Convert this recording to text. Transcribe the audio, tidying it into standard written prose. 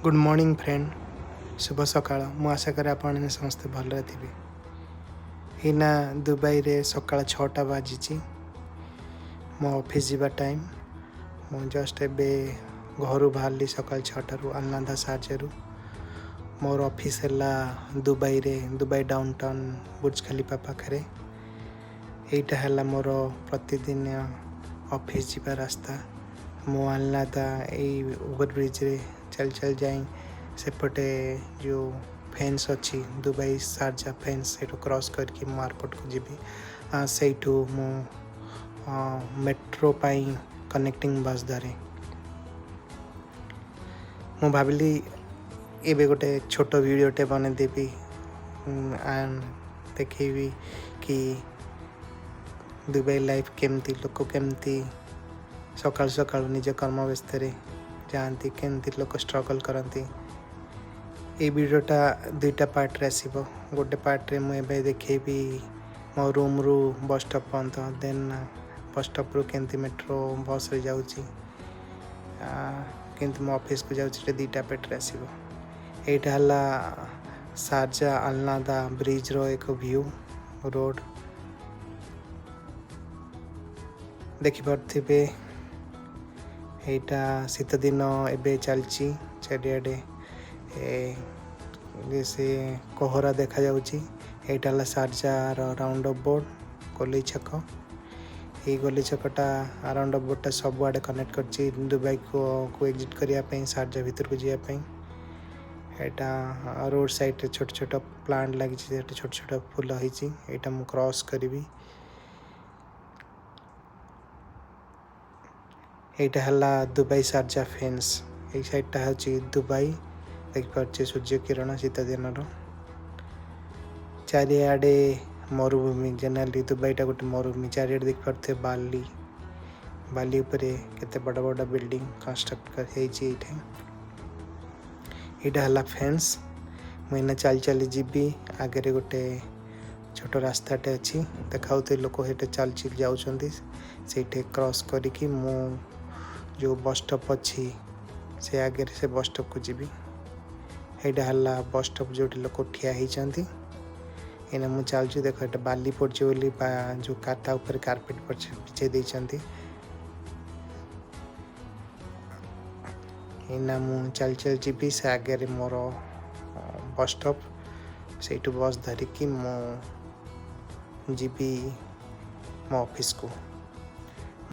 Good morning friend शुभ सकाळ मु आशा करे आपण समस्ते भल थे हिना दुबई रे सकाळ 6टा बाजी मो ऑफिस जीवा टाइम मु जस्ट एबे घर बाहरली सकाळ 6टारू अलनादा सार्जरू मोर ऑफिस है दुबई रे दुबई डाउनटाउन बुर्ज खलीफा पाखरे एटा है मोर प्रतिदिन ऑफिस जीवा रास्ता मु अलनादा ओवर ब्रिज रे चल चल जाए सेपटे जो फेन्स अच्छी दुबई शारजा फेन्स से क्रॉस करके मु एयरपोर्ट को जीवी से मु मेट्रो पाई कनेक्टिंग बस धरे मु भाविली एबे गोटे छोट वीडियोटे बनईदेवी देखेबी कि दुबई लाइफ केमती लोक केमती सकाल सकाल निज कर्म व्यस्त जाती केमती लोक स्ट्रगल करती ये वीडियोटा दुईटा पार्ट रे आसीबो गोटे पार्ट रे मुझे देखेबी मो रूम रु बस स्टॉप पर्यंत देन बस स्टॉप रु केमती मेट्रो बस रे जाउची केमती मो ऑफिस को जाउची दुईटा पार्ट रे आसीबो एटा हला शारजा अलनादा ब्रिज रो एक व्यू रोड देखि पारथिबे एटा शीत दिन एबे चलची चारियाडे से कोहरा देखा जाउची एटा हला शारजार राउंड ऑफ बोर्ड गोली छक ये गोली छकटा राउंड ऑफ बोर्डटा सब आड़े कनेक्ट करची दुबई को एग्जिट करिया शारजा भीतर को जावाई एटा रोड साइड रे छोट छोट प्लांट लगी छोट छोट फूल होईची एटा मु क्रॉस करिवि एटा हला दुबई शारजा फेंस ए साइडटा होची दुबई देखिपे सूर्य किरण शीत दिन चारिआडे मरुभूमि जेनराली दुबईटा गोटे मरुभूमि चारिआडे देखिपे बाली बाली उपरे केते बड़ बड़ बिल्डिंग कंस्ट्रक्ट कर इटा हला फेंस मुझे चल चली जीवी आगे गोटे छोट रास्ताटे अच्छी देखा लोक हेटे चल चल जाऊँच से क्रॉस करी मु जो बस स्टॉप अच्छी से आगे से बस स्टॉप को जीवी एटा हला बस स्टॉप जो लोक ठिया होती एना मु चलुँ देख ये बाली पड़े बोली जो काटा ऊपर कारपेट बिछे देती एना मु चल चल जीवी से आगे मोर बस स्टॉप से बस धरिकी मु जीवी मो ऑफिस को।